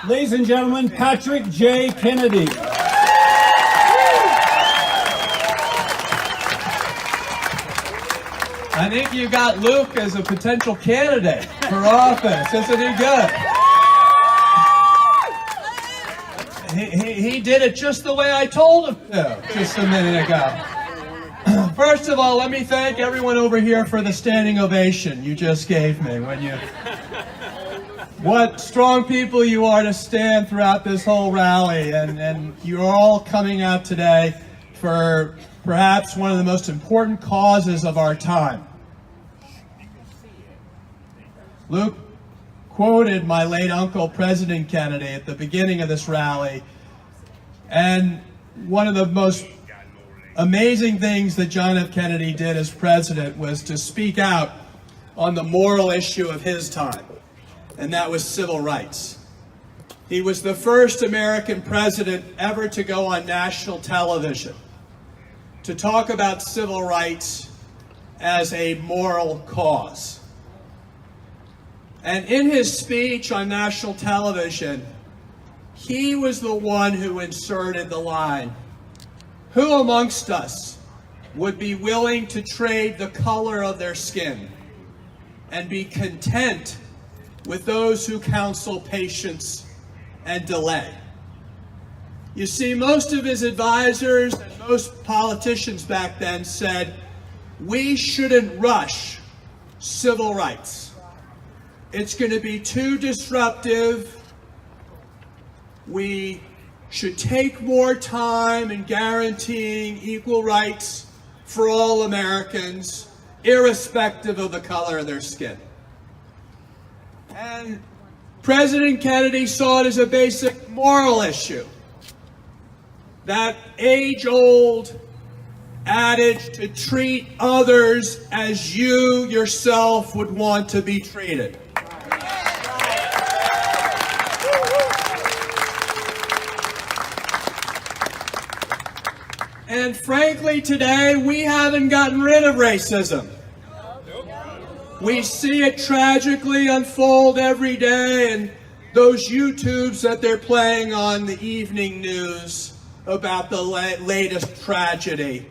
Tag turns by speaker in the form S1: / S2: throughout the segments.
S1: Ladies and gentlemen, Patrick J. Kennedy.
S2: I think you got Luke as a potential candidate for office. Isn't he good? He did it just the way I told him to just a minute ago. First of all, let me thank everyone over here for the standing ovation you just gave me. What strong people you are to stand throughout this whole rally, and you're all coming out today for perhaps one of the most important causes of our time. Luke quoted my late uncle, President Kennedy, at the beginning of this rally, and one of the most amazing things that John F. Kennedy did as president was to speak out on the moral issue of his time, and that was civil rights. He was the first American president ever to go on national television to talk about civil rights as a moral cause. And in his speech on national television, he was the one who inserted the line, "Who amongst us would be willing to trade the color of their skin and be content with those who counsel patience and delay?" You see, most of his advisors and most politicians back then said, we shouldn't rush civil rights. It's going to be too disruptive. We should take more time in guaranteeing equal rights for all Americans, irrespective of the color of their skin. And President Kennedy saw it as a basic moral issue. That age-old adage to treat others as you yourself would want to be treated. And frankly, today, we haven't gotten rid of racism. We see it tragically unfold every day in those YouTubes that they're playing on the evening news about the latest tragedy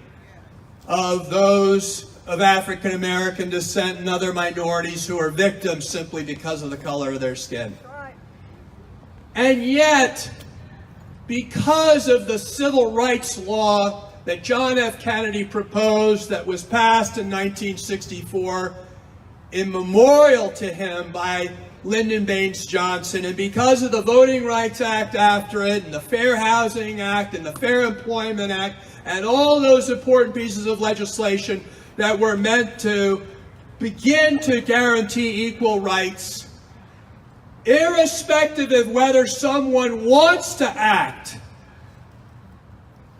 S2: of those of African American descent and other minorities who are victims simply because of the color of their skin. And yet, because of the civil rights law that John F. Kennedy proposed that was passed in 1964 in memorial to him by Lyndon Baines Johnson, and because of the Voting Rights Act after it, and the Fair Housing Act, and the Fair Employment Act, and all those important pieces of legislation that were meant to begin to guarantee equal rights, irrespective of whether someone wants to act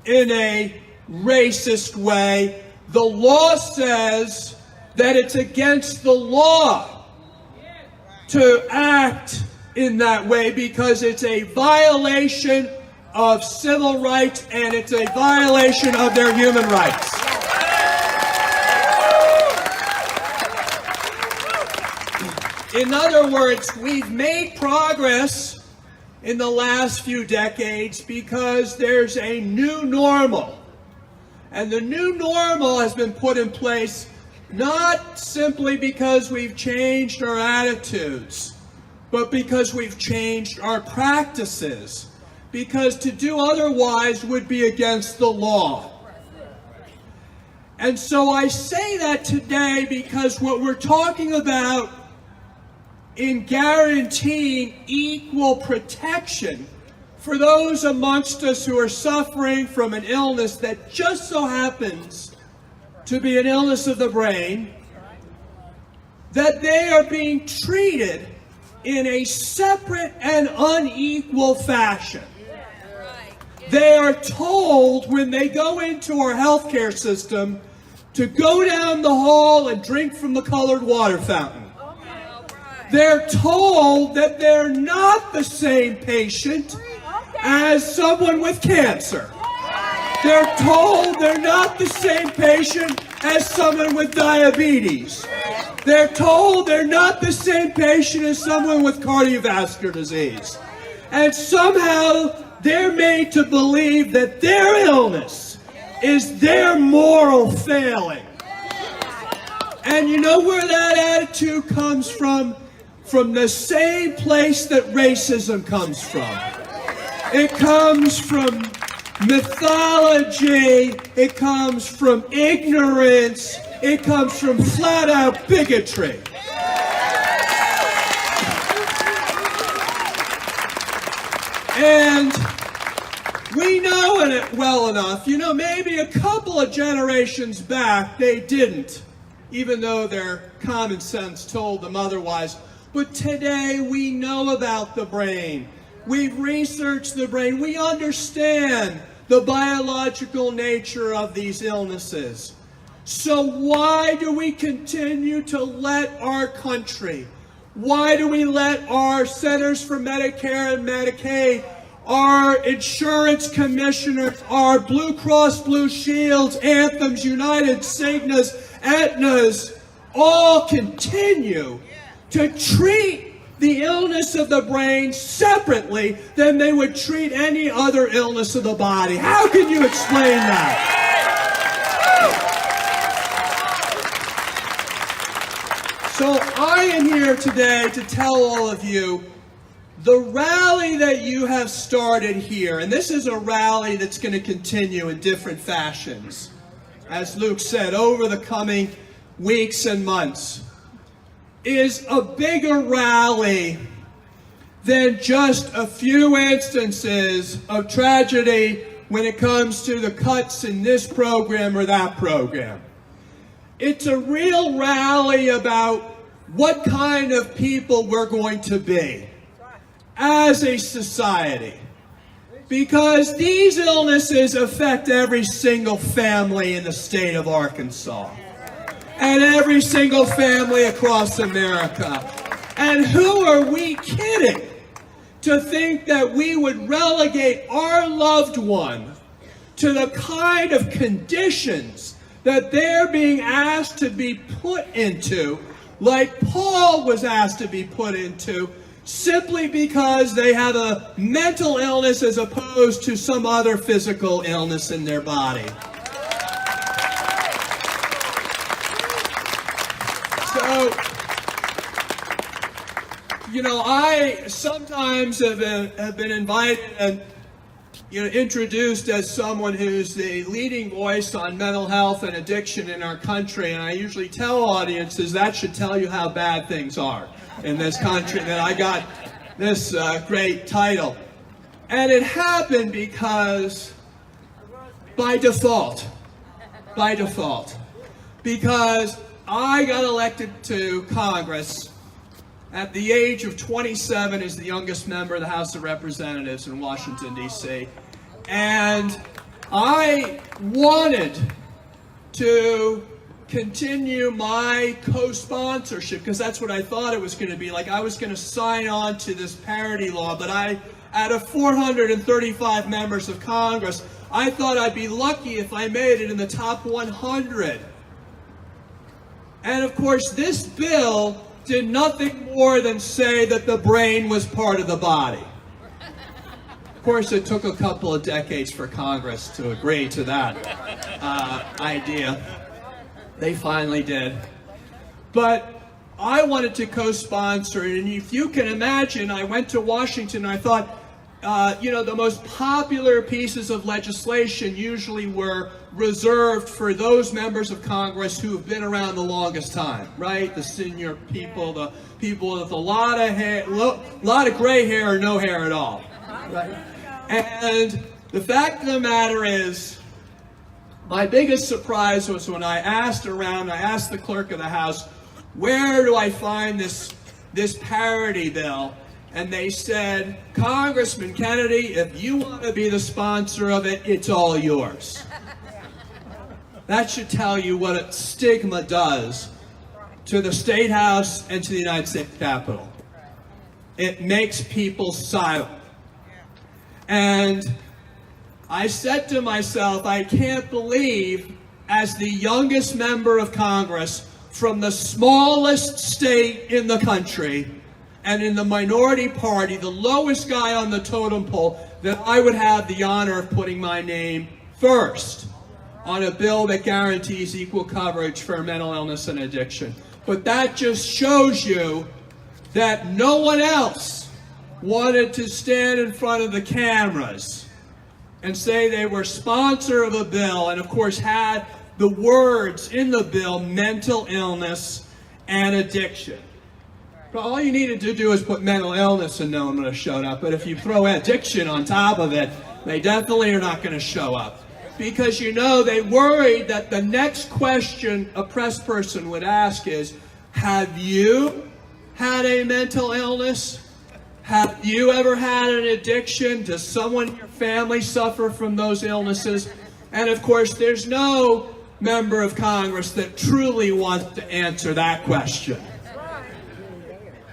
S2: in a racist way, the law says that it's against the law to act in that way because it's a violation of civil rights and it's a violation of their human rights. In other words, we've made progress in the last few decades because there's a new normal. And the new normal has been put in place not simply because we've changed our attitudes, but because we've changed our practices. Because to do otherwise would be against the law. And so I say that today because what we're talking about in guaranteeing equal protection for those amongst us who are suffering from an illness that just so happens to be an illness of the brain, that they are being treated in a separate and unequal fashion. They are told when they go into our healthcare system to go down the hall and drink from the colored water fountain. They're told that they're not the same patient as someone with cancer. They're told they're not the same patient as someone with diabetes. They're told they're not the same patient as someone with cardiovascular disease. And somehow they're made to believe that their illness is their moral failing. And you know where that attitude comes from? From the same place that racism comes from. It comes from mythology, it comes from ignorance, it comes from flat-out bigotry. And we know it well enough. You know, maybe a couple of generations back, they didn't, even though their common sense told them otherwise. But today, we know about the brain. We've researched the brain. We understand the biological nature of these illnesses. So why do we continue to let our country, why do we let our Centers for Medicare and Medicaid, our insurance commissioners, our Blue Cross Blue Shields, Anthems, United, Cignas, Aetnas, all continue to treat the illness of the brain separately than they would treat any other illness of the body? How can you explain that? So I am here today to tell all of you the rally that you have started here, and this is a rally that's going to continue in different fashions, as Luke said, over the coming weeks and months, is a bigger rally than just a few instances of tragedy when it comes to the cuts in this program or that program. It's a real rally about what kind of people we're going to be as a society. Because these illnesses affect every single family in the state of Arkansas. And every single family across America. And who are we kidding to think that we would relegate our loved one to the kind of conditions that they're being asked to be put into, like Paul was asked to be put into, simply because they have a mental illness as opposed to some other physical illness in their body. So, you know, I sometimes have been invited and introduced as someone who's the leading voice on mental health and addiction in our country, and I usually tell audiences that should tell you how bad things are in this country, that I got this great title. And it happened because by default, because I got elected to Congress at the age of 27 as the youngest member of the House of Representatives in Washington, D.C. And I wanted to continue my co-sponsorship, because that's what I thought it was going to be. Like, I was going to sign on to this parity law, but out of 435 members of Congress, I thought I'd be lucky if I made it in the top 100. And of course, this bill did nothing more than say that the brain was part of the body. Of course, it took a couple of decades for Congress to agree to that idea. They finally did. But I wanted to co-sponsor it, and if you can imagine, I went to Washington and I thought, the most popular pieces of legislation usually were reserved for those members of Congress who have been around the longest time, right? The senior people, the people with a lot of hair, lot of gray hair or no hair at all, right? And the fact of the matter is, my biggest surprise was when I asked the clerk of the House, where do I find this parity bill? And they said, Congressman Kennedy, if you want to be the sponsor of it, it's all yours. That should tell you what a stigma does to the State House and to the United States Capitol. It makes people silent. And I said to myself, I can't believe, as the youngest member of Congress from the smallest state in the country, and in the minority party, the lowest guy on the totem pole, that I would have the honor of putting my name first on a bill that guarantees equal coverage for mental illness and addiction. But that just shows you that no one else wanted to stand in front of the cameras and say they were sponsor of a bill, and of course had the words in the bill, mental illness and addiction. All you needed to do is put mental illness and no one would have showed up. But if you throw addiction on top of it, they definitely are not going to show up. Because, you know, they worried that the next question a press person would ask is, have you had a mental illness? Have you ever had an addiction? Does someone in your family suffer from those illnesses? And of course, there's no member of Congress that truly wants to answer that question.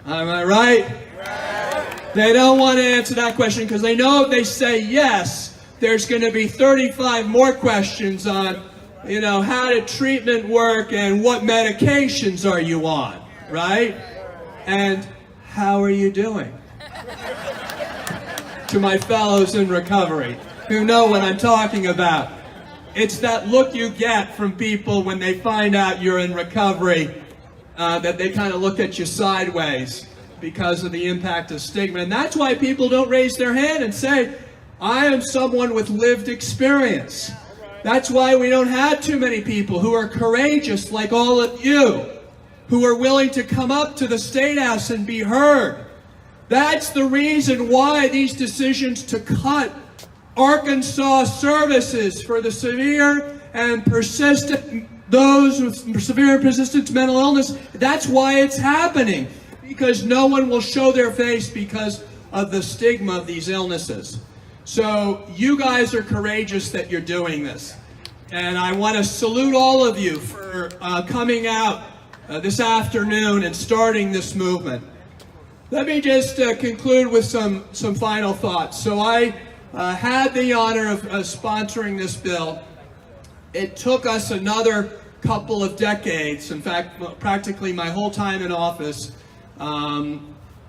S2: Am I right? They don't want to answer that question because they know if they say yes, there's going to be 35 more questions on, you know, how did treatment work and what medications are you on, right? And how are you doing? To my fellows in recovery who know what I'm talking about. It's that look you get from people when they find out you're in recovery, that they kind of look at you sideways because of the impact of stigma. And that's why people don't raise their hand and say, I am someone with lived experience. That's why we don't have too many people who are courageous like all of you, who are willing to come up to the State House and be heard. That's the reason why these decisions to cut Arkansas services for the severe and persistent, those with severe and persistent mental illness, that's why it's happening. Because no one will show their face because of the stigma of these illnesses. So you guys are courageous that you're doing this. And I want to salute all of you for coming out this afternoon and starting this movement. Let me just conclude with some final thoughts. So I had the honor of sponsoring this bill. It took us another couple of decades, in fact, practically my whole time in office,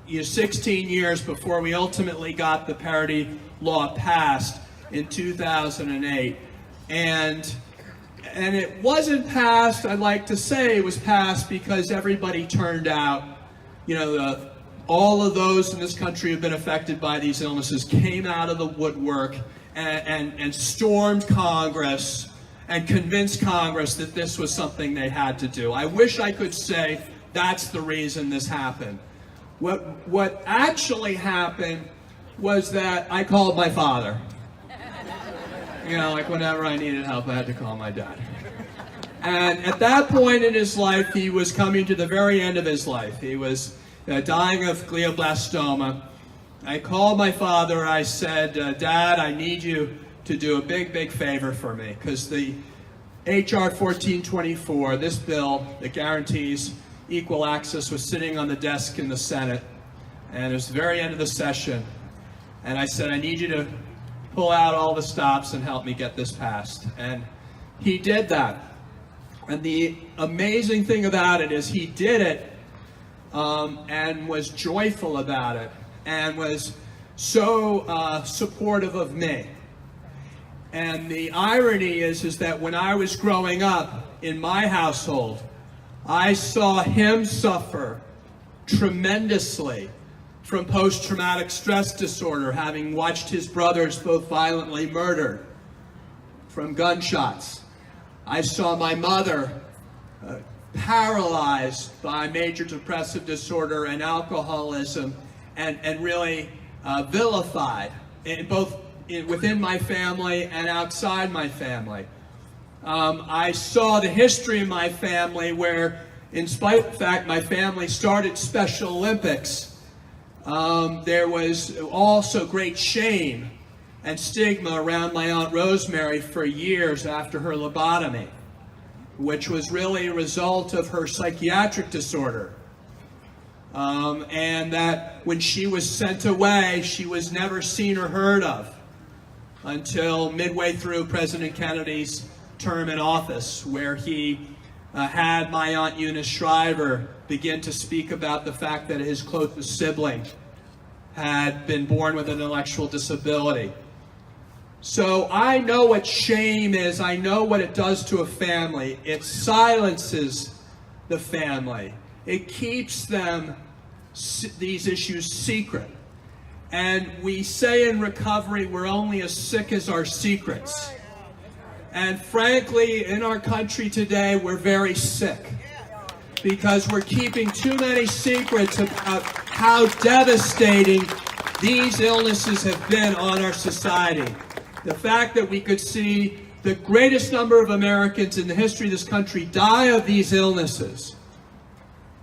S2: 16 years before we ultimately got the parity law passed in 2008. And it wasn't passed, I'd like to say it was passed because everybody turned out. You know, all of those in this country who've been affected by these illnesses came out of the woodwork and stormed Congress and convinced Congress that this was something they had to do. I wish I could say that's the reason this happened. What actually happened was that I called my father. You know, like whenever I needed help, I had to call my dad. And at that point in his life, he was coming to the very end of his life. He was dying of glioblastoma. I called my father. I said, Dad, I need you to do a big favor for me, because the H.R. 1424, this bill that guarantees equal access, was sitting on the desk in the Senate, and it was the very end of the session. And I said, I need you to pull out all the stops and help me get this passed. And he did that. And the amazing thing about it is he did it and was joyful about it and was so supportive of me. And the irony is that when I was growing up in my household, I saw him suffer tremendously from post-traumatic stress disorder, having watched his brothers both violently murdered from gunshots. I saw my mother paralyzed by major depressive disorder and alcoholism, and really vilified, within my family and outside my family. I saw the history of my family where, in spite of the fact my family started Special Olympics, there was also great shame and stigma around my Aunt Rosemary for years after her lobotomy, which was really a result of her psychiatric disorder. And that when she was sent away, she was never seen or heard of until midway through President Kennedy's term in office, where he had my Aunt Eunice Shriver begin to speak about the fact that his closest sibling had been born with an intellectual disability. So I know what shame is. I know what it does to a family. It silences the family. It keeps them, these issues, secret. And we say in recovery, we're only as sick as our secrets. And frankly, in our country today, we're very sick because we're keeping too many secrets about how devastating these illnesses have been on our society. The fact that we could see the greatest number of Americans in the history of this country die of these illnesses.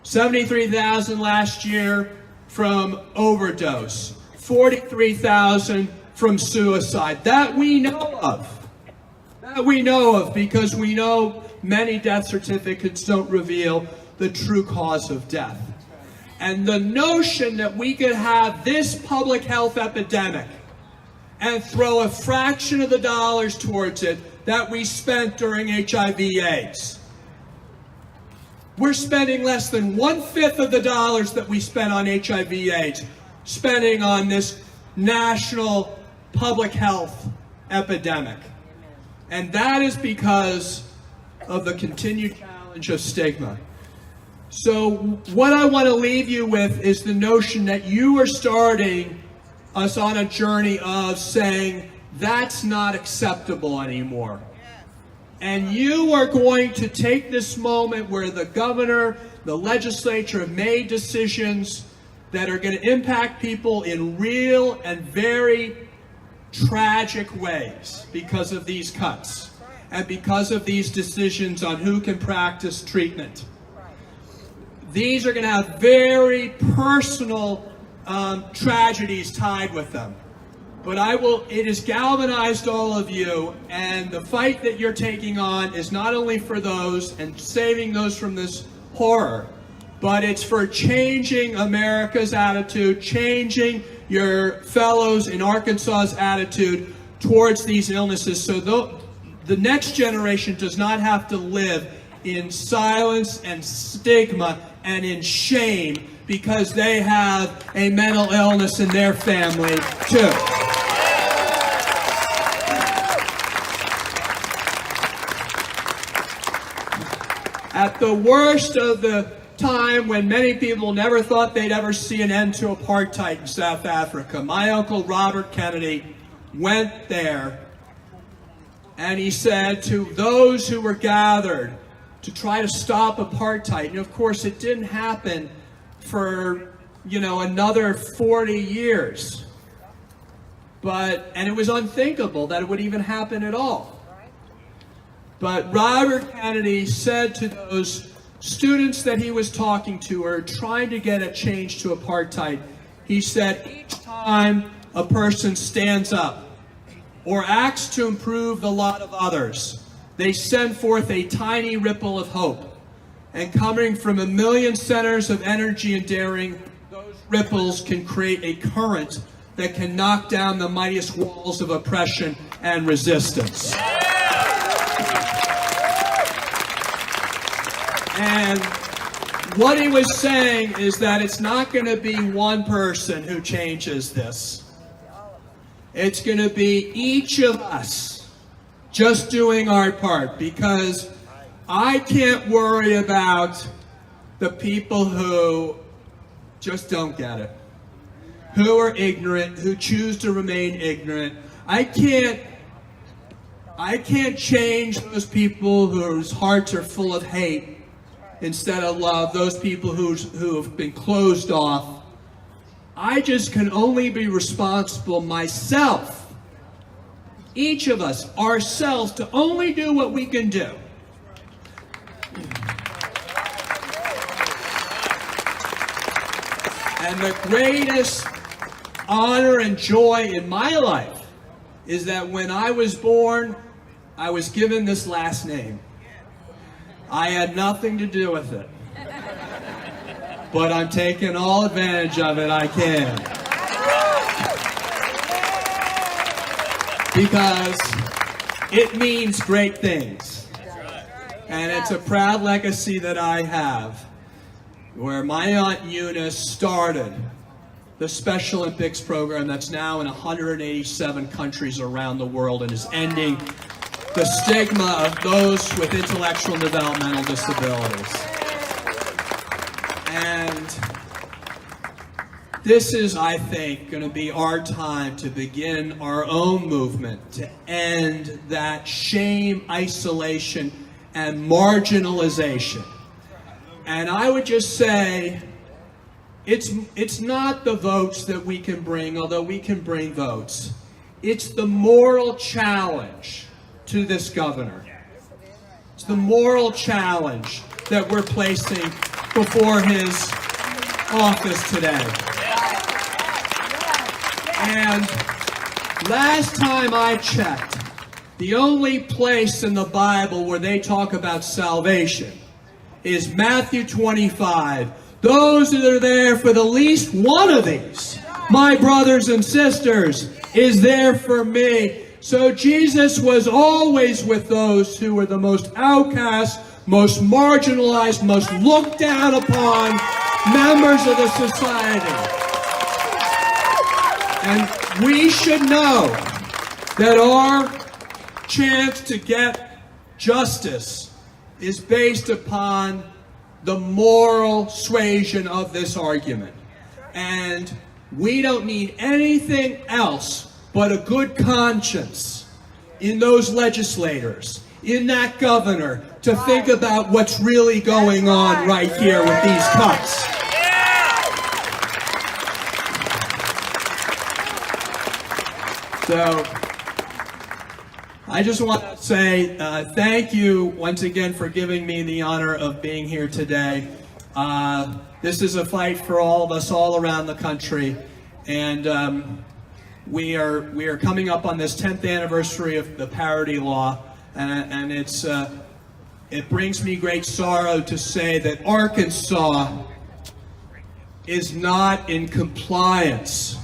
S2: 73,000 last year from overdose, 43,000 from suicide. That we know of. That we know of because we know many death certificates don't reveal the true cause of death. And the notion that we could have this public health epidemic and throw a fraction of the dollars towards it that we spent during HIV/AIDS. We're spending less than 1/5 of the dollars that we spent on HIV/AIDS, spending on this national public health epidemic. And that is because of the continued challenge of stigma. So what I want to leave you with is the notion that you are starting us on a journey of saying that's not acceptable anymore. And you are going to take this moment where the governor, the legislature have made decisions that are going to impact people in real and very tragic ways because of these cuts and because of these decisions on who can practice treatment. These are going to have very personal tragedies tied with them. But it has galvanized all of you, and the fight that you're taking on is not only for those and saving those from this horror, but it's for changing America's attitude, changing your fellows in Arkansas's attitude towards these illnesses so the next generation does not have to live in silence and stigma and in shame because they have a mental illness in their family too. At the worst of the time when many people never thought they'd ever see an end to apartheid in South Africa, my uncle Robert Kennedy went there and he said to those who were gathered to try to stop apartheid, and of course it didn't happen for, another 40 years. And it was unthinkable that it would even happen at all. But Robert Kennedy said to those students that he was talking to or trying to get a change to apartheid, he said, each time a person stands up or acts to improve the lot of others, they send forth a tiny ripple of hope. And coming from a million centers of energy and daring, those ripples can create a current that can knock down the mightiest walls of oppression and resistance. And what he was saying is that it's not going to be one person who changes this. It's going to be each of us just doing our part, because I can't worry about the people who just don't get it, who are ignorant, who choose to remain ignorant. I can't change those people whose hearts are full of hate instead of love, those people who have been closed off. I just can only be responsible myself, each of us, ourselves, to only do what we can do. And the greatest honor and joy in my life is that when I was born, I was given this last name. I had nothing to do with it. But I'm taking all advantage of it I can. Because it means great things. And it's a proud legacy that I have, where my Aunt Eunice started the Special Olympics program that's now in 187 countries around the world and is ending the stigma of those with intellectual and developmental disabilities. And this is, I think, going to be our time to begin our own movement to end that shame, isolation, and marginalization. And I would just say, it's not the votes that we can bring, although we can bring votes. It's the moral challenge to this governor. It's the moral challenge that we're placing before his office today. And last time I checked, the only place in the Bible where they talk about salvation is Matthew 25. Those that are there for the least one of these, my brothers and sisters, is there for me. So Jesus was always with those who were the most outcast, most marginalized, most looked down upon members of the society. And we should know that our chance to get justice is based upon the moral suasion of this argument. And we don't need anything else but a good conscience in those legislators, in that governor, to think about what's really going on right here with these cuts. So, I just want to say thank you once again for giving me the honor of being here today. This is a fight for all of us all around the country, and we are coming up on this 10th anniversary of the parity law, and it brings me great sorrow to say that Arkansas is not in compliance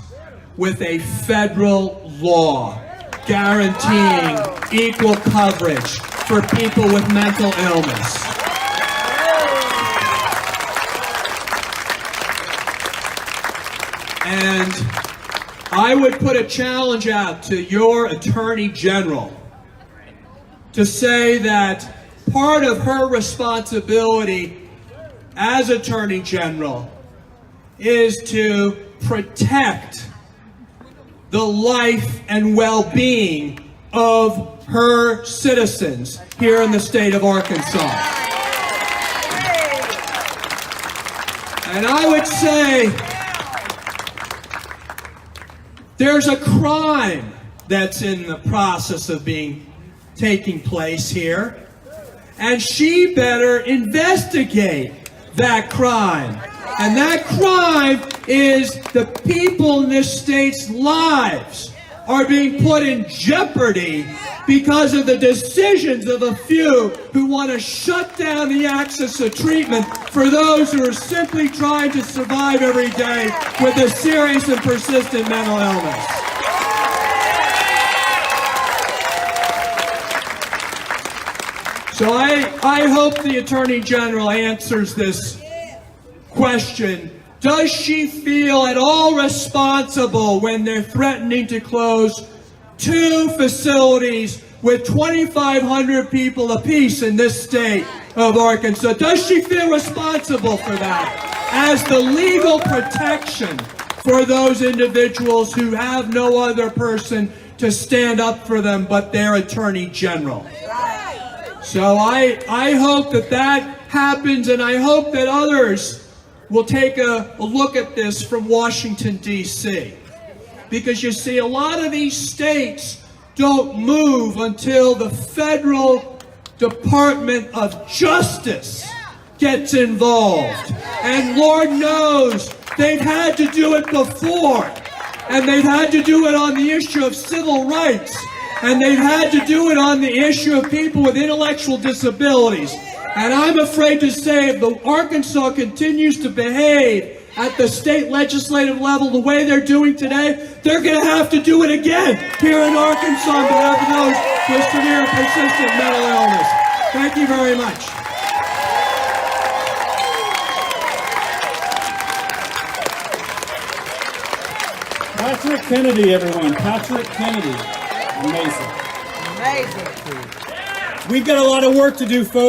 S2: with a federal law guaranteeing equal coverage for people with mental illness. And I would put a challenge out to your Attorney General to say that part of her responsibility as Attorney General is to protect the life and well-being of her citizens here in the state of Arkansas. And I would say there's a crime that's in the process of taking place here, and she better investigate that crime. And that crime is the people in this state's lives are being put in jeopardy because of the decisions of a few who want to shut down the access to treatment for those who are simply trying to survive every day with a serious and persistent mental illness. So I hope the Attorney General answers this question. Does she feel at all responsible when they're threatening to close 2 facilities with 2,500 people apiece in this state of Arkansas? Does she feel responsible for that as the legal protection for those individuals who have no other person to stand up for them but their Attorney General? So I hope that happens, and I hope that others will take a look at this from Washington, D.C. Because you see, a lot of these states don't move until the federal Department of Justice gets involved. And Lord knows they've had to do it before. And they've had to do it on the issue of civil rights. And they've had to do it on the issue of people with intellectual disabilities. And I'm afraid to say if the Arkansas continues to behave at the state legislative level the way they're doing today, they're going to have to do it again here in Arkansas on behalf of those with severe and persistent mental illness. Thank you very much.
S1: Patrick Kennedy, everyone. Patrick Kennedy. Amazing.
S3: Amazing.
S1: We've got a lot of work to do, folks.